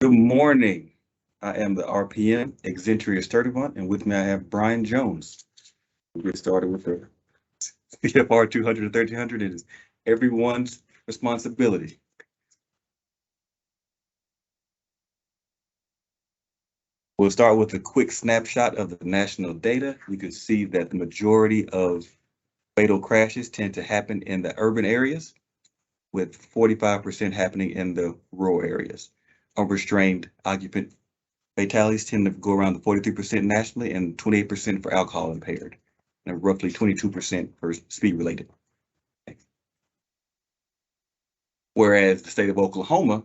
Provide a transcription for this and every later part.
Good morning. I am the RPM, Exentrius 31, and with me I have Brian Jones. We'll get started with the C.F.R. 200 and 1300. It is everyone's responsibility. We'll start with a quick snapshot of the national data. You can see that the majority of fatal crashes tend to happen in the urban areas, with 45% happening in the rural areas. Unrestrained occupant fatalities tend to go around the 43% nationally and 28% for alcohol impaired, and roughly 22% for speed related. Whereas the state of Oklahoma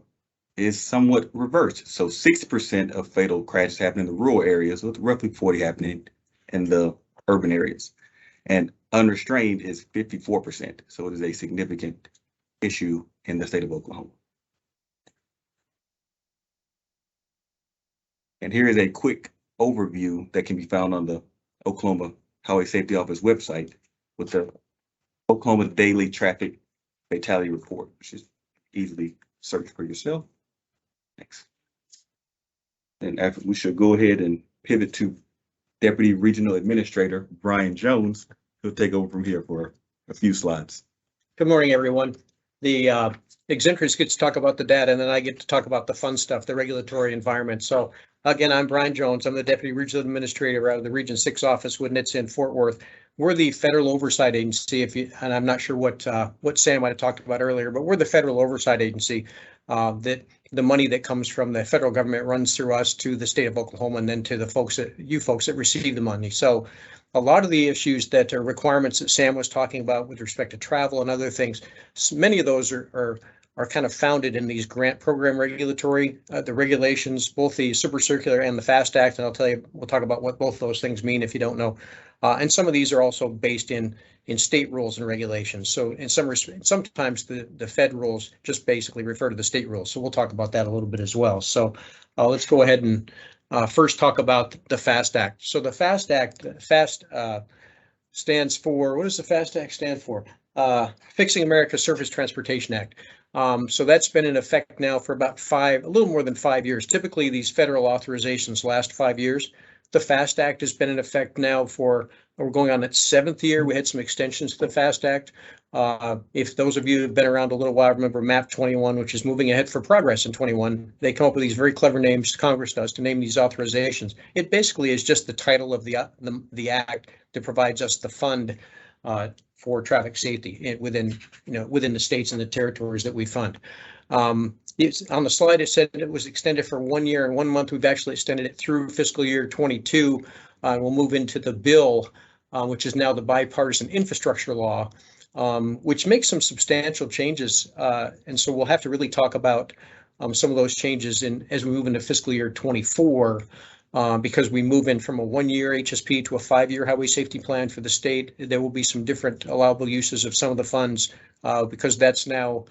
is somewhat reversed. So 6% of fatal crashes happen in the rural areas, with roughly 40 happening in the urban areas. And unrestrained is 54%. So it is a significant issue in the state of Oklahoma. And here is a quick overview that can be found on the Oklahoma Highway Safety Office website with the Oklahoma Daily Traffic Fatality Report, which is easily search for yourself. Next. And after, we should go ahead and pivot to Deputy Regional Administrator Brian Jones, who'll take over from here for a few slides. Good morning, everyone. The Exentrius gets to talk about the data, and then I get to talk about the fun stuff, the regulatory environment. So again, I'm Brian Jones. I'm the Deputy Regional Administrator out of the Region 6 office when it's in Fort Worth. We're the federal oversight agency, and I'm not sure what Sam might have talked about earlier, but we're the federal oversight agency that the money that comes from the federal government runs through us to the state of Oklahoma and then to the folks that receive the money. So a lot of the issues that are requirements that Sam was talking about with respect to travel and other things, many of those are kind of founded in these grant program regulatory, the regulations, both the Supercircular and the FAST Act. And I'll tell you, we'll talk about what both those things mean if you don't know. And some of these are also based in state rules and regulations. So in some respects, sometimes the Fed rules just basically refer to the state rules. So we'll talk about that a little bit as well. So let's go ahead and first talk about the FAST Act. So the FAST Act, stands for, what does the FAST Act stand for? Fixing America's Surface Transportation Act. So that's been in effect now for about a little more than 5 years. Typically, these federal authorizations last 5 years. The FAST Act has been in effect now we're going on its 7th year. We had some extensions to the FAST Act. If those of you have been around a little while, remember MAP 21, which is moving ahead for progress in 21. They come up with these very clever names, Congress does, to name these authorizations. It basically is just the title of the act that provides us the fund for traffic safety within the states and the territories that we fund. On the slide, it said it was extended for 1 year and 1 month. We've actually extended it through fiscal year 22. We'll move into the bill, which is now the bipartisan infrastructure law, which makes some substantial changes. And so we'll have to really talk about some of those changes as we move into fiscal year 24. Because we move in from a 1-year HSP to a 5-year highway safety plan for the state. There will be some different allowable uses of some of the funds because that's now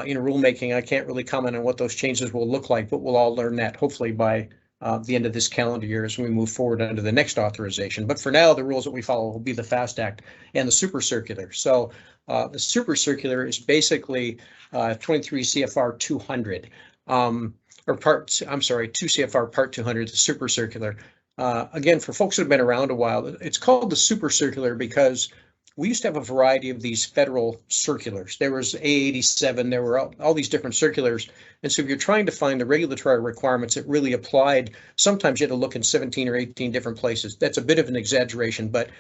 in rulemaking. I can't really comment on what those changes will look like, but we'll all learn that hopefully by the end of this calendar year as we move forward under the next authorization. But for now, the rules that we follow will be the FAST Act and the Supercircular. So the Supercircular is basically 23 CFR 200. 2 CFR Part 200, the Supercircular. Again, for folks that have been around a while, it's called the Supercircular because we used to have a variety of these federal circulars. There was A87, there were all these different circulars. And so if you're trying to find the regulatory requirements that really applied, sometimes you had to look in 17 or 18 different places. That's a bit of an exaggeration, but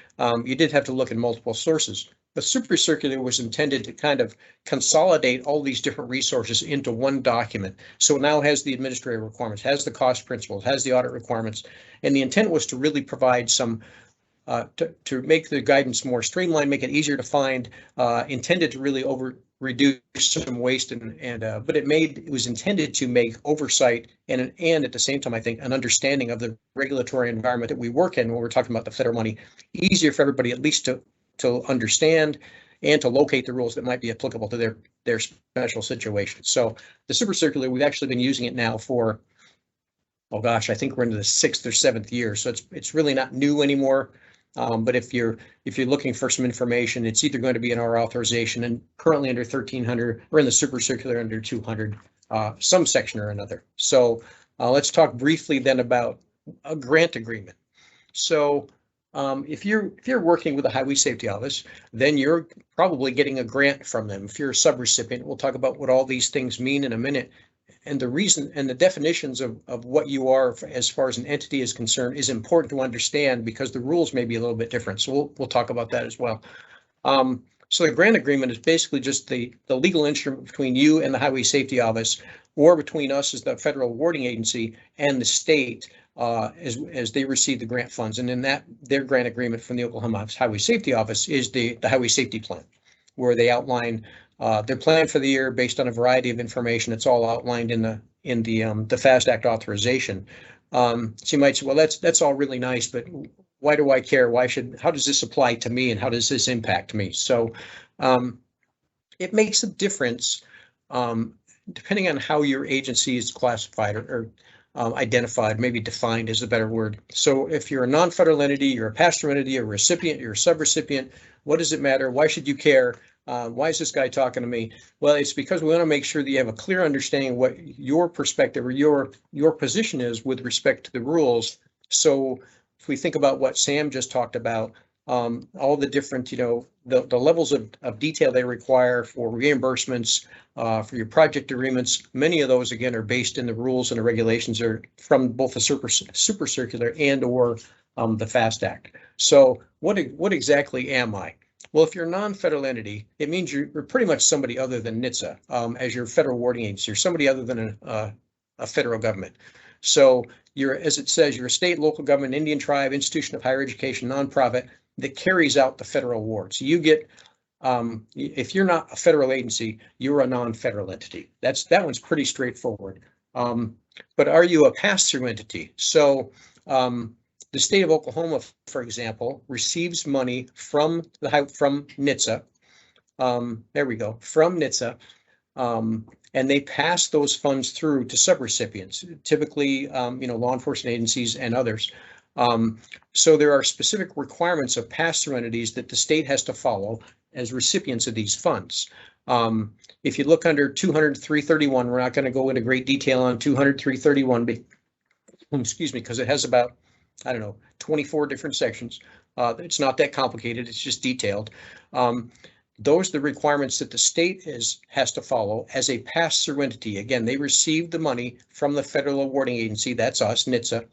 you did have to look in multiple sources. The Supercircular was intended to kind of consolidate all these different resources into one document. So it now has the administrative requirements, has the cost principles, has the audit requirements. And the intent was to really provide some to make the guidance more streamlined, make it easier to find, intended to really reduce some waste but it was intended to make oversight and at the same time, I think, an understanding of the regulatory environment that we work in when we're talking about the federal money easier for everybody at least to understand and to locate the rules that might be applicable to their special situation. So the Supercircular, we've actually been using it now for, oh gosh, I think we're into the 6th or 7th year. So it's really not new anymore. But if you're looking for some information, it's either going to be in our authorization and currently under 1300 or in the Supercircular under 200, some section or another. So Let's talk briefly then about a grant agreement. So if you're working with the Highway Safety Office, then you're probably getting a grant from them. If you're a subrecipient, we'll talk about what all these things mean in a minute. And the reason and the definitions of what you are as far as an entity is concerned is important to understand because the rules may be a little bit different. So we'll talk about that as well. So the grant agreement is basically just the legal instrument between you and the Highway Safety Office, or between us as the federal awarding agency and the state as they receive the grant funds. And in that, their grant agreement from the Oklahoma Highway Safety Office is the Highway Safety Plan, where they outline their plan for the year based on a variety of information. It's all outlined in the FAST Act authorization. So you might say, well, that's all really nice, but why do I care? How does this apply to me and how does this impact me? So it makes a difference depending on how your agency is classified or identified, maybe defined is a better word. So if you're a non-federal entity, you're a pass-through entity, a recipient, you're a subrecipient, what does it matter? Why should you care? Why is this guy talking to me? Well, it's because we want to make sure that you have a clear understanding of what your perspective or your position is with respect to the rules. So if we think about what Sam just talked about, all the different, the levels of detail they require for reimbursements, for your project agreements, many of those, again, are based in the rules and the regulations are from both the Supercircular and or the FAST Act. So what exactly am I? Well, if you're a non-federal entity, it means you're pretty much somebody other than NHTSA as your federal awarding agency, or somebody other than a federal government. So you're, as it says, you're a state, local government, Indian tribe, institution of higher education, nonprofit that carries out the federal award. So you get, if you're not a federal agency, you're a non-federal entity. That one's pretty straightforward. But are you a pass-through entity? So the state of Oklahoma, for example, receives money from NHTSA. There we go, from NHTSA. And they pass those funds through to subrecipients, typically, law enforcement agencies and others. So there are specific requirements of pass-through entities that the state has to follow as recipients of these funds. If you look under 200-331, we're not going to go into great detail on 200-331, excuse me, because it has about, 24 different sections. It's not that complicated. It's just detailed. Those are the requirements that the state has to follow as a pass-through entity. Again, they receive the money from the federal awarding agency. That's us, NHTSA.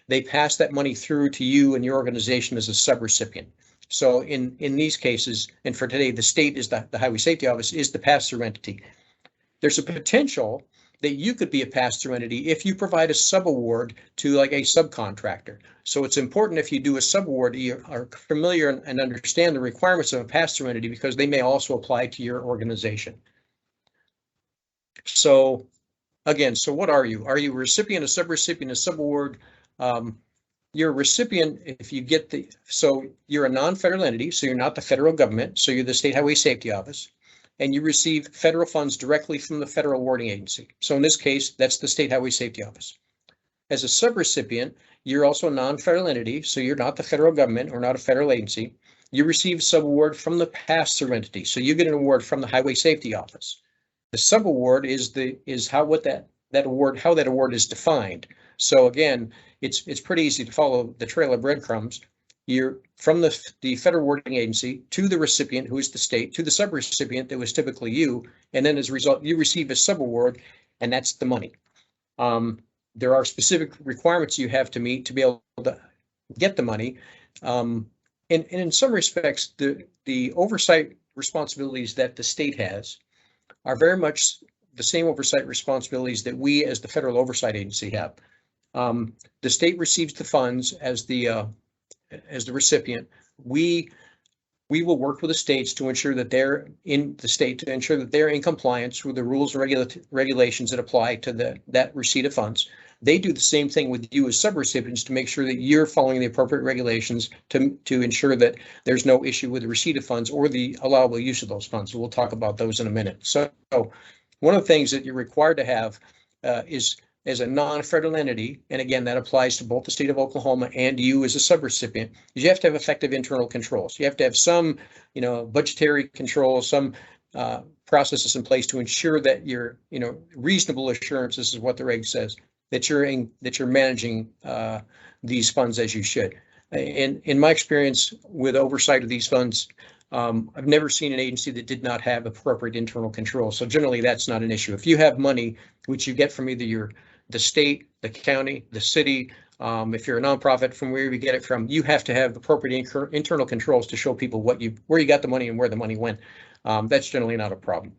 They pass that money through to you and your organization as a subrecipient. So in these cases, and for today, the state is the Highway Safety Office is the pass-through entity. There's a potential that you could be a pass-through entity if you provide a subaward to like a subcontractor. So it's important if you do a subaward, you are familiar and understand the requirements of a pass-through entity because they may also apply to your organization. So again, so what are you? Are you a recipient, a subrecipient, a subaward? You're a recipient if you get so you're a non-federal entity, so you're not the federal government, so you're the State Highway Safety Office, and you receive federal funds directly from the federal awarding agency. So in this case, that's the State Highway Safety Office. As a subrecipient, you're also a non-federal entity, so you're not the federal government or not a federal agency. You receive subaward from the pass-through entity, so you get an award from the Highway Safety Office. The subaward is how that award is defined. So again, it's pretty easy to follow the trail of breadcrumbs. You're from the federal awarding agency to the recipient, who is the state, to the subrecipient, that was typically you, and then as a result, you receive a subaward, and that's the money. There are specific requirements you have to meet to be able to get the money. And in some respects, the oversight responsibilities that the state has are very much the same oversight responsibilities that we as the federal oversight agency have. The state receives the funds as the recipient. We will work with the states to ensure that they're in compliance with the rules and regulations that apply to that receipt of funds. They do the same thing with you as subrecipients to make sure that you're following the appropriate regulations to ensure that there's no issue with the receipt of funds or the allowable use of those funds. So we'll talk about those in a minute. So one of the things that you're required to have is as a non-federal entity, and again, that applies to both the state of Oklahoma and you as a subrecipient, is you have to have effective internal controls. You have to have some, budgetary control, some processes in place to ensure that you're, reasonable assurance, this is what the reg says, that you're managing these funds as you should. In my experience with oversight of these funds, I've never seen an agency that did not have appropriate internal control. So generally, that's not an issue. If you have money, which you get from either the state, the county, the city, if you're a nonprofit, from where you get it from, you have to have appropriate internal controls to show people where you got the money and where the money went. That's generally not a problem.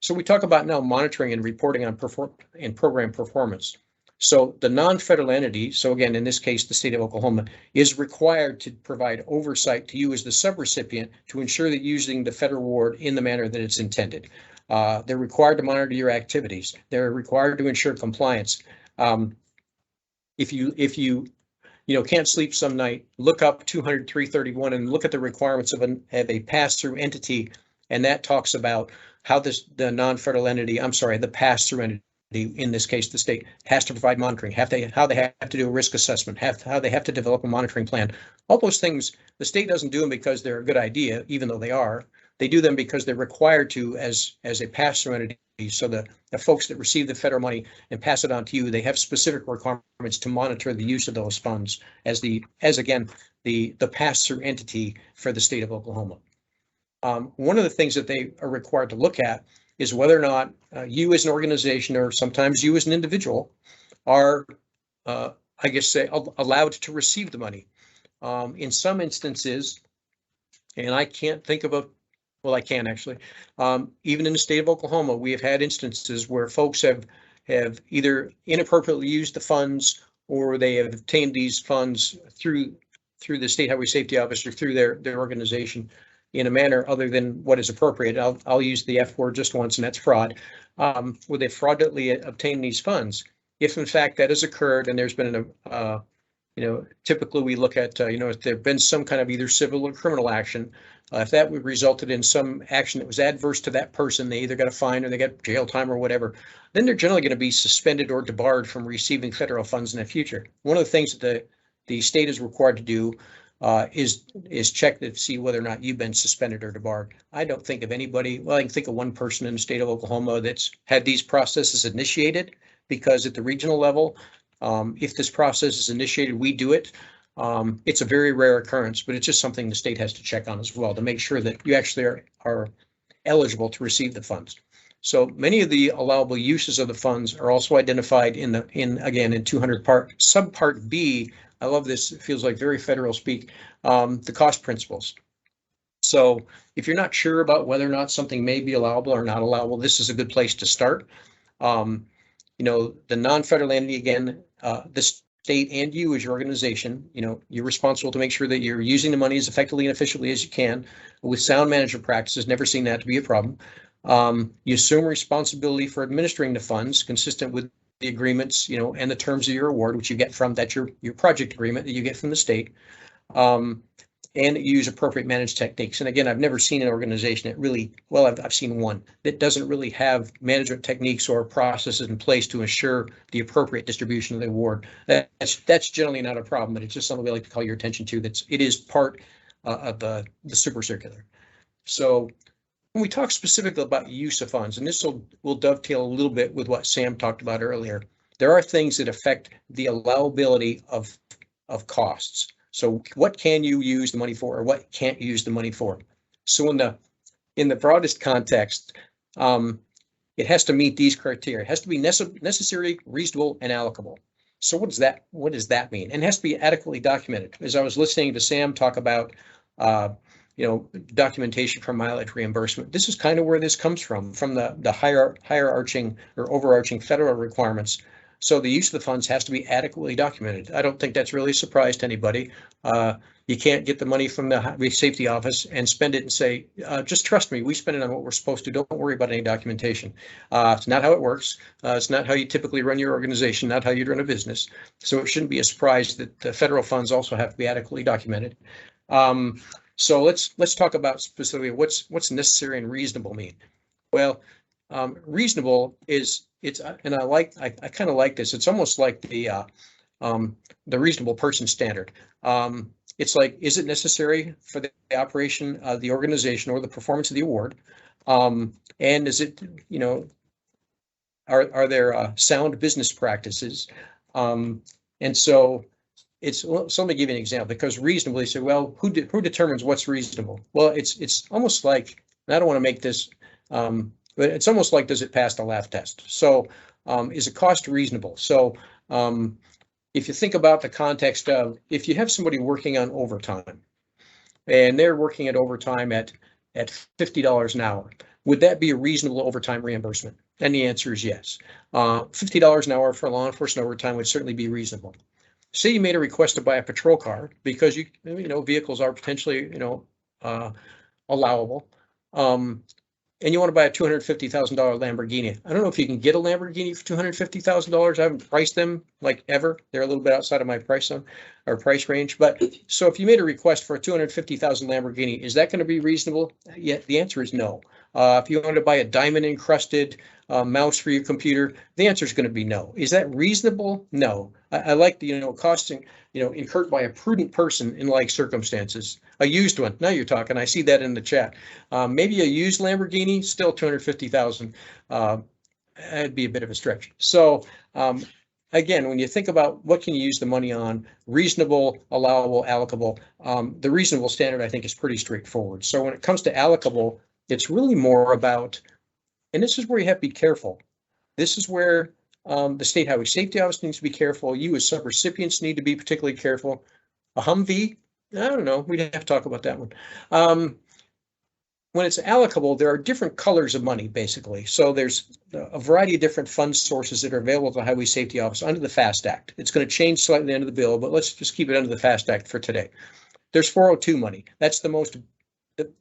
So we talk about now monitoring and reporting on program performance. So the non-federal entity, so again, in this case, the state of Oklahoma, is required to provide oversight to you as the subrecipient to ensure that you're using the federal award in the manner that it's intended. They're required to monitor your activities. They're required to ensure compliance. If you can't sleep some night, look up 200-331 and look at the requirements of a pass-through entity, and that talks about how the non-federal entity, the pass-through entity, in this case, the state, has to provide monitoring, how they have to do a risk assessment, how they have to develop a monitoring plan. All those things, the state doesn't do them because they're a good idea, even though they are. They do them because they're required to as a pass-through entity. So the folks that receive the federal money and pass it on to you, they have specific requirements to monitor the use of those funds as the pass-through entity for the state of Oklahoma. One of the things that they are required to look at is whether or not you as an organization, or sometimes you as an individual, are, allowed to receive the money. In some instances, and I can't think of I can actually, even in the state of Oklahoma, we have had instances where folks have either inappropriately used the funds, or they have obtained these funds through the State Highway Safety Office or through their organization in a manner other than what is appropriate. I'll use the F word just once, and that's fraud, where they fraudulently obtain these funds. If in fact that has occurred, and there's been typically we look at, if there've been some kind of either civil or criminal action, if that would resulted in some action that was adverse to that person, they either got a fine or they got jail time or whatever, then they're generally going to be suspended or debarred from receiving federal funds in the future. One of the things that the state is required to do is check to see whether or not you've been suspended or debarred. I don't think of anybody, well, I can think of one person in the state of Oklahoma that's had these processes initiated, because at the regional level, if this process is initiated, we do it. It's a very rare occurrence, but it's just something the state has to check on as well to make sure that you actually are eligible to receive the funds. So many of the allowable uses of the funds are also identified in 200 subpart B. I love this. It feels like very federal speak. The cost principles. So if you're not sure about whether or not something may be allowable or not allowable, this is a good place to start. The non-federal entity, again, the state and you as your organization, you're responsible to make sure that you're using the money as effectively and efficiently as you can with sound management practices. Never seen that to be a problem. You assume responsibility for administering the funds consistent with the agreements, and the terms of your award, which you get from your project agreement that you get from the state. And you use appropriate managed techniques. And again, I've never seen an organization that really, I've seen one that doesn't really have management techniques or processes in place to ensure the appropriate distribution of the award. That's generally not a problem, but it's just something we like to call your attention to. It is part of the Supercircular. So when we talk specifically about use of funds, and this will dovetail a little bit with what Sam talked about earlier, there are things that affect the allowability of costs. So what can you use the money for, or what can't you use the money for? So in the broadest context, it has to meet these criteria. It has to be necessary, reasonable, and allocable. So what does that mean? And it has to be adequately documented. As I was listening to Sam talk about documentation for mileage reimbursement, this is kind of where this comes from the hierarching or overarching federal requirements. So the use of the funds has to be adequately documented. I don't think that's really a surprise to anybody. You can't get the money from the Highway Safety Office and spend it and say, just trust me, we spend it on what we're supposed to. Don't worry about any documentation. It's not how it works. It's not how you typically run your organization, not how you'd run a business. So it shouldn't be a surprise that the federal funds also have to be adequately documented. So let's talk about specifically what's necessary and reasonable mean. Well, reasonable is and I kind of like this. It's almost like the reasonable person standard. It's like, is it necessary for the operation of the organization or the performance of the award? And is it, are there sound business practices? And so it's, well, so let me give you an example, because reasonably say, well, who determines what's reasonable? Well, it's almost like, and I don't want to make this, but it's almost like, does it pass the laugh test? So is it cost reasonable? So if you think about the context of, if you have somebody working on overtime and they're working at overtime at $50 an hour, would that be a reasonable overtime reimbursement? And the answer is yes. $50 an hour for law enforcement overtime would certainly be reasonable. Say you made a request to buy a patrol car because you know vehicles are potentially allowable, and you want to buy a $250,000 Lamborghini. I don't know if you can get a Lamborghini for $250,000. I haven't priced them like ever. They're a little bit outside of my price range. But so if you made a request for a $250,000 Lamborghini, is that going to be reasonable? Yeah, the answer is no. If you want to buy a diamond encrusted mouse for your computer, the answer is going to be no. Is that reasonable? No. I like the costing incurred by a prudent person in like circumstances. A used one. Now you're talking. I see that in the chat. Maybe a used Lamborghini, still $250,000. That'd be a bit of a stretch. So again, when you think about what can you use the money on, reasonable, allowable, allocable, the reasonable standard I think is pretty straightforward. So when it comes to allocable, it's really more about, and this is where you have to be careful. This is where the State Highway Safety Office needs to be careful. You as subrecipients need to be particularly careful. A Humvee, I don't know. We'd have to talk about that one. When it's allocable, there are different colors of money, basically. So there's a variety of different fund sources that are available to the Highway Safety Office under the FAST Act. It's going to change slightly under the bill, but let's just keep it under the FAST Act for today. There's 402 money. That's the most,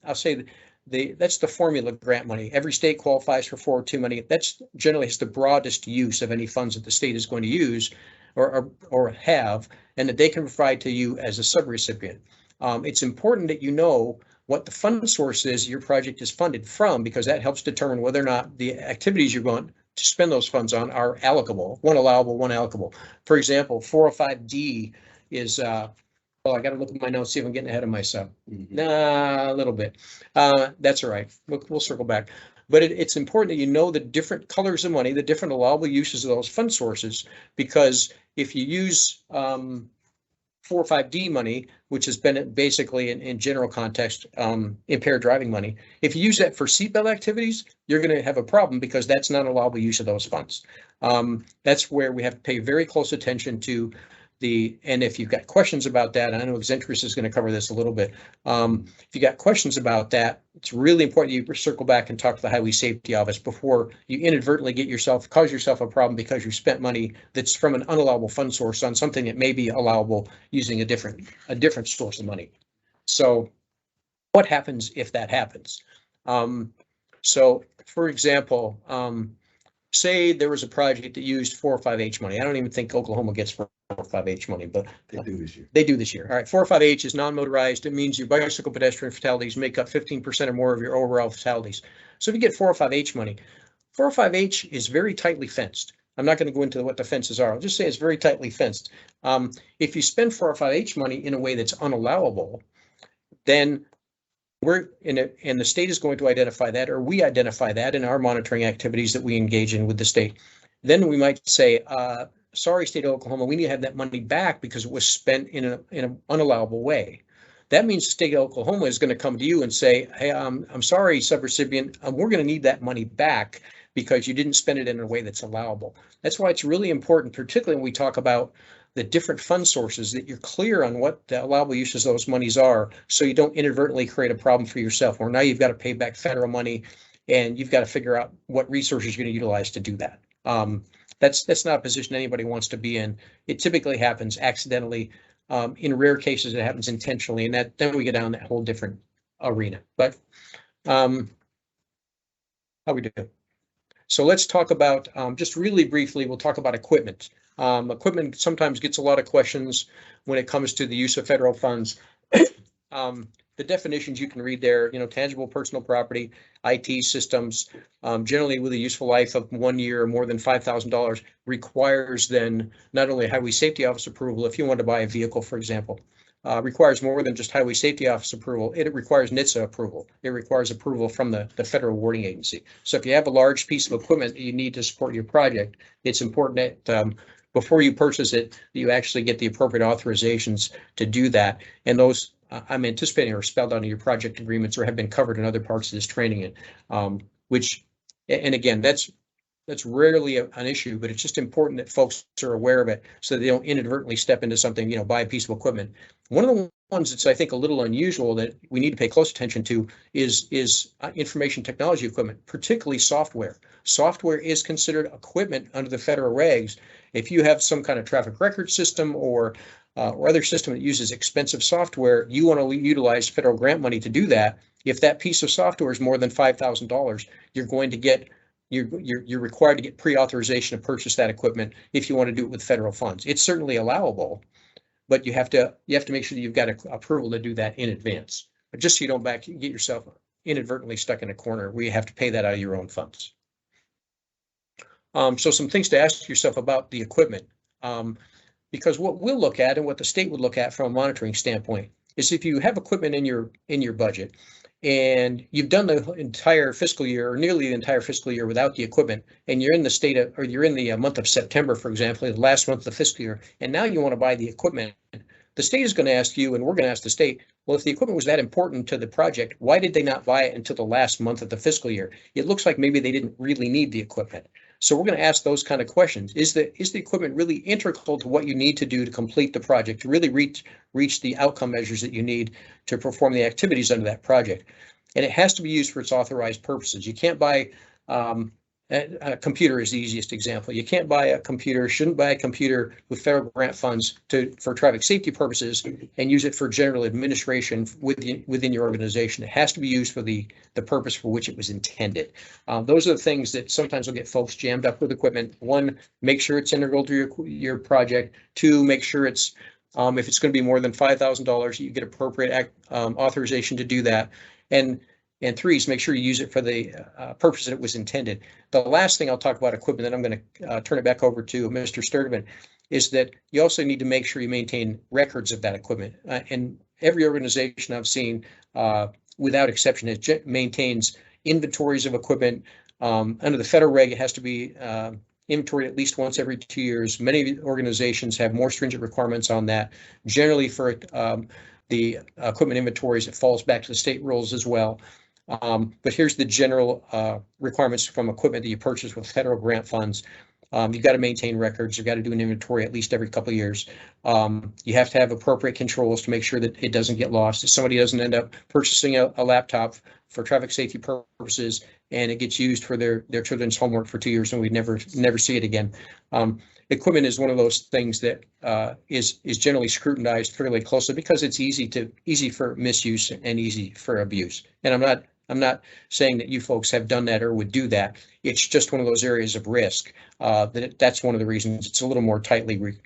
I'll say, that's the formula grant money. Every state qualifies for 402 money. That's generally has the broadest use of any funds that the state is going to use or have, and that they can provide to you as a subrecipient. It's important that you know what the fund source is your project is funded from, because that helps determine whether or not the activities you're going to spend those funds on are allocable, one allowable, one allocable. For example, 405D is well, I got to look at my notes, see if I'm getting ahead of myself. Nah, a little bit. That's all right. We'll circle back. But it's important that you know the different colors of money, the different allowable uses of those fund sources, because if you use 405D money, which has been basically in general context, impaired driving money, if you use that for seatbelt activities, you're going to have a problem because that's not an allowable use of those funds. That's where we have to pay very close attention to and if you've got questions about that, and I know Xentris is going to cover this a little bit. If you got questions about that, it's really important you circle back and talk to the Highway Safety Office before you inadvertently cause yourself a problem because you spent money that's from an unallowable fund source on something that may be allowable using a different source of money. So what happens if that happens? So for example, say there was a project that used 405H money. I don't even think Oklahoma gets 405H money, but they do this year. They do this year. All right, 405H is non-motorized. It means your bicycle pedestrian fatalities make up 15% or more of your overall fatalities. So if you get 405H money, 405H is very tightly fenced. I'm not going to go into what the fences are. I'll just say it's very tightly fenced. If you spend 405H money in a way that's unallowable, then and the state is going to identify that, or we identify that in our monitoring activities that we engage in with the state. Then we might say, sorry, state of Oklahoma, we need to have that money back because it was spent in an unallowable way. That means the state of Oklahoma is going to come to you and say, hey, I'm sorry, subrecipient, we're going to need that money back because you didn't spend it in a way that's allowable. That's why it's really important, particularly when we talk about the different fund sources, that you're clear on what the allowable uses of those monies are, so you don't inadvertently create a problem for yourself, where now you've got to pay back federal money and you've got to figure out what resources you're going to utilize to do that. That's not a position anybody wants to be in. It typically happens accidentally. In rare cases, it happens intentionally, and then we get down that whole different arena. But how we do? So let's talk about, just really briefly, we'll talk about equipment. Equipment sometimes gets a lot of questions when it comes to the use of federal funds. The definitions you can read there, tangible personal property, IT systems, generally with a useful life of 1 year or more than $5,000, requires then not only Highway Safety Office approval if you want to buy a vehicle, for example, requires more than just Highway Safety Office approval. It requires NHTSA approval. It requires approval from the federal awarding agency. So if you have a large piece of equipment that you need to support your project, it's important that before you purchase it, you actually get the appropriate authorizations to do that. And those I'm anticipating are spelled out in your project agreements or have been covered in other parts of this training. And again, that's rarely an issue, but it's just important that folks are aware of it so that they don't inadvertently step into something, buy a piece of equipment. One of the ones that's, I think, a little unusual that we need to pay close attention to is information technology equipment, particularly software. Software is considered equipment under the federal regs. If you have some kind of traffic record system or other system that uses expensive software, you want to utilize federal grant money to do that. If that piece of software is more than $5,000, you're going to get you're required to get pre-authorization to purchase that equipment if you want to do it with federal funds. It's certainly allowable, but you have to make sure that you've got approval to do that in advance. But just so you don't get yourself inadvertently stuck in a corner where you have to pay that out of your own funds. So some things to ask yourself about the equipment, because what we'll look at and what the state would look at from a monitoring standpoint is if you have equipment in your budget and you've done the entire fiscal year or nearly the entire fiscal year without the equipment, and you're in the month of September, for example, the last month of the fiscal year, and now you want to buy the equipment, the state is going to ask you, and we're going to ask the state, well, if the equipment was that important to the project, why did they not buy it until the last month of the fiscal year? It looks like maybe they didn't really need the equipment. So we're going to ask those kind of questions. Is the equipment really integral to what you need to do to complete the project, to really reach the outcome measures that you need to perform the activities under that project? And it has to be used for its authorized purposes. You can't buy a computer is the easiest example. You can't buy a computer, shouldn't buy a computer with federal grant funds for traffic safety purposes and use it for general administration within your organization. It has to be used for the purpose for which it was intended. Those are the things that sometimes will get folks jammed up with equipment. One, make sure it's integral to your project. Two, make sure it's if it's going to be more than $5,000, you get appropriate authorization to do that. And three is make sure you use it for the purpose that it was intended. The last thing I'll talk about equipment, then I'm going to turn it back over to Mr. Sturdivant, is that you also need to make sure you maintain records of that equipment. And every organization I've seen, without exception, it maintains inventories of equipment. Under the federal reg, it has to be inventory at least once every 2 years. Many organizations have more stringent requirements on that. Generally, for the equipment inventories, it falls back to the state rules as well. But here's the general requirements from equipment that you purchase with federal grant funds. You've got to maintain records. You've got to do an inventory at least every couple of years. You have to have appropriate controls to make sure that it doesn't get lost. If somebody doesn't end up purchasing a laptop for traffic safety purposes and it gets used for their children's homework for 2 years and we never see it again. Equipment is one of those things that is generally scrutinized fairly closely because it's easy for misuse and easy for abuse. And I'm not saying that you folks have done that or would do that. It's just one of those areas of risk that's one of the reasons it's a little more tightly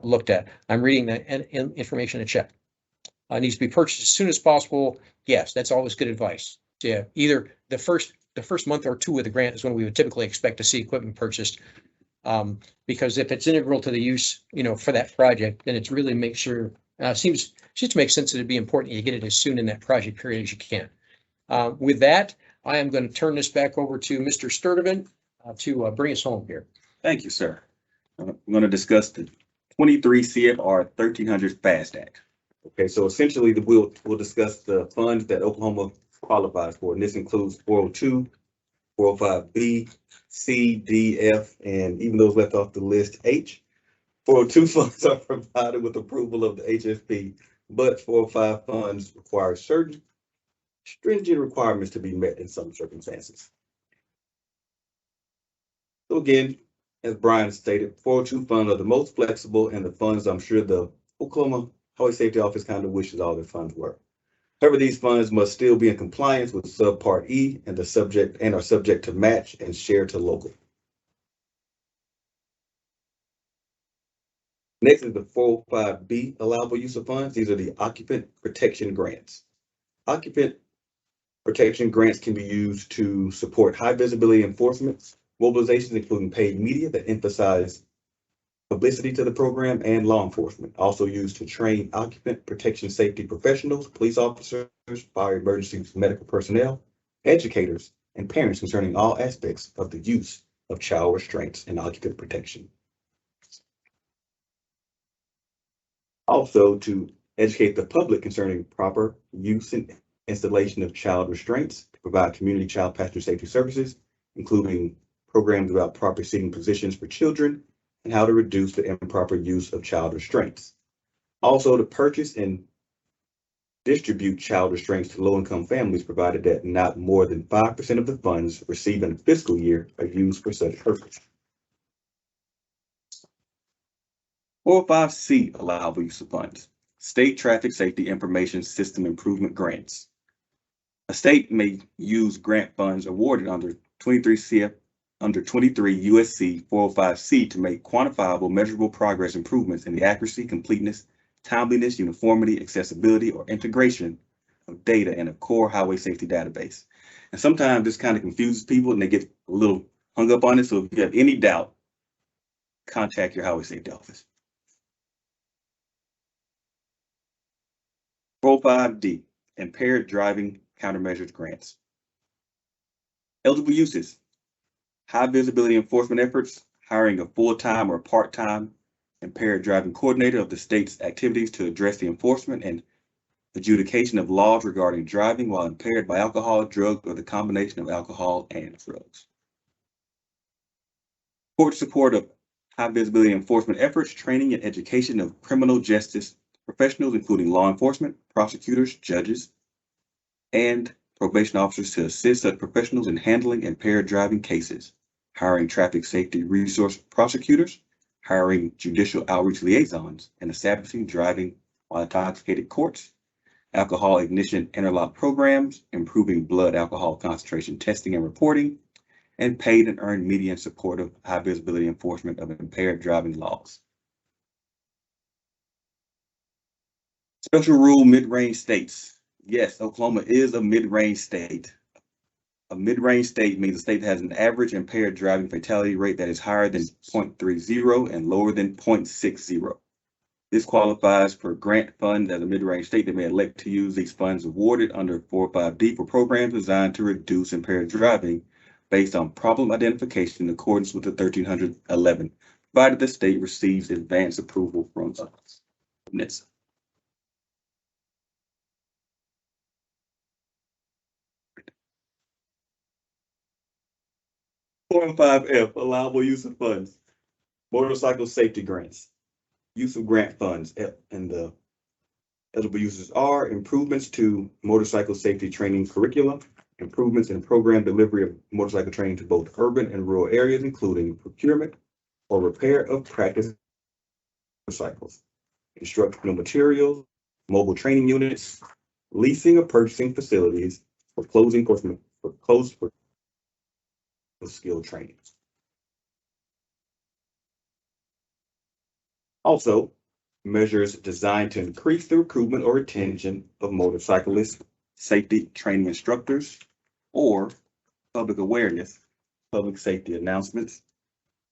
looked at. I'm reading that information in check. It needs to be purchased as soon as possible. Yes, that's always good advice. Yeah, either the first month or two of the grant is when we would typically expect to see equipment purchased. Because if it's integral to the use, for that project, then it's really make sure seems to make sense that it'd be important you get it as soon in that project period as you can. With that, I am going to turn this back over to Mr. Sturdivant to bring us home here. Thank you, sir. I'm going to discuss the 23 C.F.R. 1300 FAST Act. Okay, so essentially we'll discuss the funds that Oklahoma qualifies for, and this includes 402, 405B, C, D, F, and even those left off the list, H. 402 funds are provided with approval of the HFP, but 405 funds require certain stringent requirements to be met in some circumstances. So again, as Brian stated, 402 funds are the most flexible and the funds I'm sure the Oklahoma Highway Safety Office kind of wishes all their funds were. However, these funds must still be in compliance with Subpart E and are subject to match and share to local. Next is the 405B allowable use of funds. These are the occupant protection grants. Occupant protection grants can be used to support high visibility enforcement mobilizations, including paid media that emphasize publicity to the program, and law enforcement. Also used to train occupant protection safety professionals, police officers, fire emergency medical personnel, educators, and parents concerning all aspects of the use of child restraints and occupant protection. Also to educate the public concerning proper use and installation of child restraints, to provide community child passenger safety services, including programs about proper seating positions for children and how to reduce the improper use of child restraints. Also to purchase and distribute child restraints to low-income families, provided that not more than 5% of the funds received in a fiscal year are used for such purpose. 405C, allowable use of funds. State Traffic Safety Information System Improvement Grants. A state may use grant funds awarded under 23 USC 405C to make quantifiable, measurable progress improvements in the accuracy, completeness, timeliness, uniformity, accessibility, or integration of data in a core highway safety database. And sometimes this kind of confuses people and they get a little hung up on it. So if you have any doubt, contact your highway safety office. 405D, impaired driving countermeasures grants. Eligible uses: high visibility enforcement efforts, hiring a full-time or part-time impaired driving coordinator of the state's activities to address the enforcement and adjudication of laws regarding driving while impaired by alcohol, drug, or the combination of alcohol and drugs. Support of high visibility enforcement efforts, training and education of criminal justice professionals, including law enforcement, prosecutors, judges, and probation officers to assist such professionals in handling impaired driving cases, hiring traffic safety resource prosecutors, hiring judicial outreach liaisons, and establishing driving while intoxicated courts, alcohol ignition interlock programs, improving blood alcohol concentration testing and reporting, and paid and earned media in support of high visibility enforcement of impaired driving laws. Special rule mid-range states. Yes, Oklahoma is a mid-range state. A mid-range state means a state that has an average impaired driving fatality rate that is higher than 0.30 and lower than 0.60. This qualifies for grant funds as a mid-range state that may elect to use these funds awarded under 405D for programs designed to reduce impaired driving based on problem identification in accordance with the 1311, provided the state receives advance approval from NHTSA. 405F, allowable use of funds. Motorcycle safety grants. Use of grant funds, and the eligible uses are improvements to motorcycle safety training curriculum, improvements in program delivery of motorcycle training to both urban and rural areas, including procurement or repair of practice motorcycles, instructional materials, mobile training units, leasing or purchasing facilities for closing enforcement for skill training. Also, measures designed to increase the recruitment or retention of motorcyclists, safety training instructors, or public awareness, public safety announcements,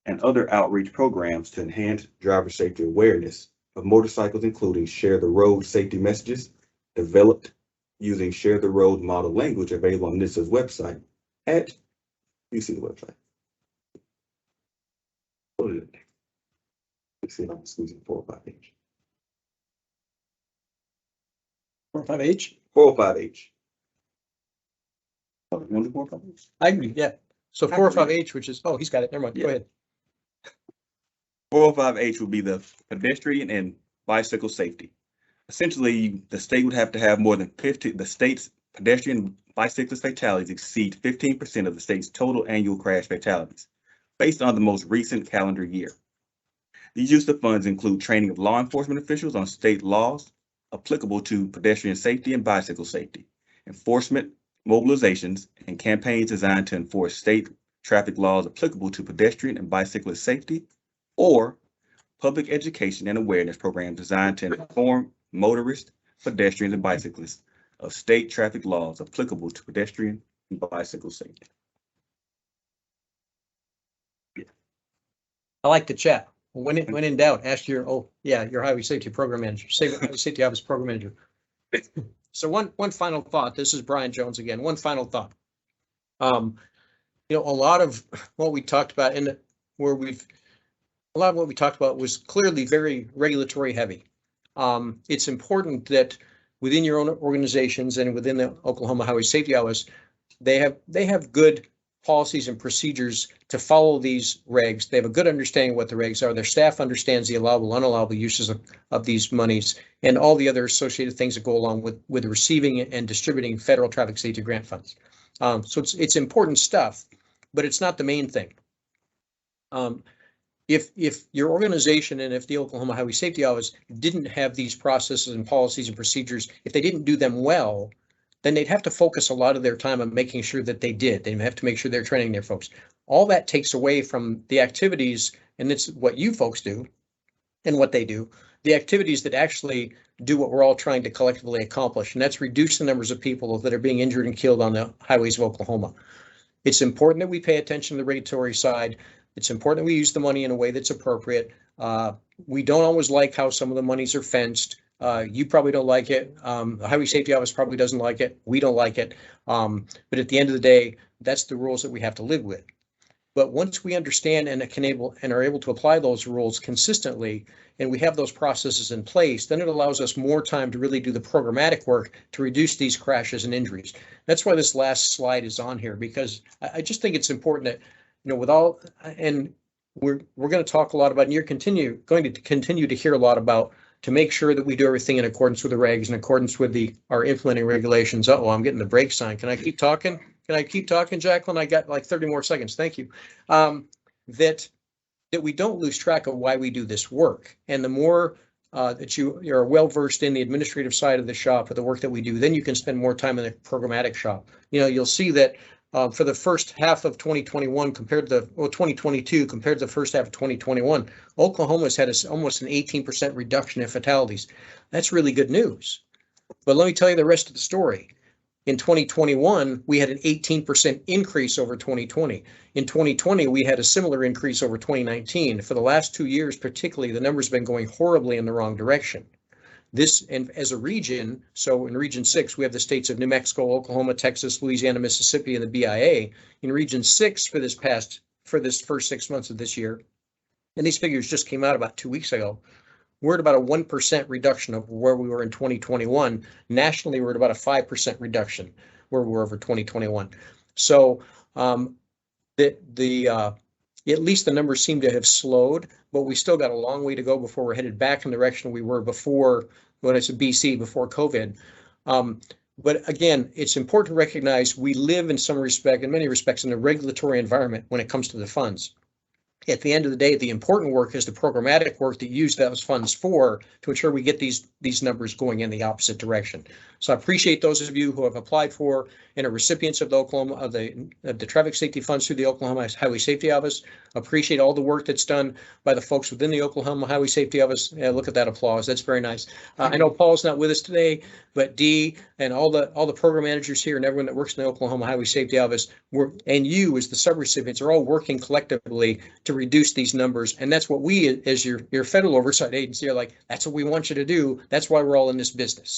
and other outreach programs to enhance driver safety awareness of motorcycles, including share the road safety messages developed using share the road model language available on NHTSA's website at, you see the website. What is it? Let's see if I can squeeze it 405H. 405H? 405H. Oh, you want to do 405H? I agree, yeah. So 405H, which is, oh, he's got it. Never mind. Go ahead. 405H will be the pedestrian and bicycle safety. Essentially, the state would have to have more than 50, the state's pedestrian bicyclist fatalities exceed 15% of the state's total annual crash fatalities, based on the most recent calendar year. These use of funds include training of law enforcement officials on state laws applicable to pedestrian safety and bicycle safety, enforcement, mobilizations, and campaigns designed to enforce state traffic laws applicable to pedestrian and bicyclist safety, or public education and awareness programs designed to inform motorists, pedestrians, and bicyclists of state traffic laws applicable to pedestrian and bicycle safety. I like the chat. When in doubt, ask your highway safety program manager, highway safety office program manager. So one final thought. This is Brian Jones again. One final thought. A lot of what we talked about was clearly very regulatory heavy. It's important that within your own organizations and within the Oklahoma Highway Safety Office, they have good policies and procedures to follow these regs. They have a good understanding of what the regs are. Their staff understands the allowable, unallowable uses of these monies and all the other associated things that go along with receiving and distributing federal traffic safety grant funds. So it's important stuff, but it's not the main thing. If your organization and if the Oklahoma Highway Safety Office didn't have these processes and policies and procedures, if they didn't do them well, then they'd have to focus a lot of their time on making sure that they did. They'd have to make sure they're training their folks. All that takes away from the activities, and it's what you folks do and what they do, the activities that actually do what we're all trying to collectively accomplish, and that's reduce the numbers of people that are being injured and killed on the highways of Oklahoma. It's important that we pay attention to the regulatory side. It's important that we use the money in a way that's appropriate. We don't always like how some of the monies are fenced. You probably don't like it. The Highway Safety Office probably doesn't like it. We don't like it. But at the end of the day, that's the rules that we have to live with. But once we understand and are able to apply those rules consistently, and we have those processes in place, then it allows us more time to really do the programmatic work to reduce these crashes and injuries. That's why this last slide is on here, because I just think it's important that, and we're going to talk a lot about, and you're going to continue to hear a lot about, to make sure that we do everything in accordance with the regs, in accordance with our implementing regulations. Uh-oh, I'm getting the break sign. Can I keep talking? Jacqueline? I got like 30 more seconds. Thank you. That we don't lose track of why we do this work. And the more that you're well-versed in the administrative side of the shop, of the work that we do, then you can spend more time in the programmatic shop. You'll see that for the first half of 2021 compared to 2022 compared to the first half of 2021, Oklahoma's had almost an 18% reduction in fatalities. That's really good news. But let me tell you the rest of the story. In 2021, we had an 18% increase over 2020. In 2020, we had a similar increase over 2019. For the last 2 years, particularly, the numbers have been going horribly in the wrong direction. And as a region, so in Region 6, we have the states of New Mexico, Oklahoma, Texas, Louisiana, Mississippi, and the BIA. In Region 6 for this first 6 months of this year, and these figures just came out about 2 weeks ago, we're at about a 1% reduction of where we were in 2021. Nationally, we're at about a 5% reduction where we were over 2021. So at least the numbers seem to have slowed, but we still got a long way to go before we're headed back in the direction we were before, when I said BC, before COVID. But again, it's important to recognize we live in many respects, in a regulatory environment when it comes to the funds. At the end of the day, the important work is the programmatic work that you use those funds for, to ensure we get these numbers going in the opposite direction. So I appreciate those of you who have applied for and are recipients of the traffic safety funds through the Oklahoma Highway Safety Office. Appreciate all the work that's done by the folks within the Oklahoma Highway Safety Office. Yeah, look at that applause. That's very nice. I know Paul's not with us today, but Dee and all the program managers here and everyone that works in the Oklahoma Highway Safety Office, and you as the subrecipients, are all working collectively to reduce these numbers. And that's what we, as your federal oversight agency, are like, that's what we want you to do. That's why we're all in this business.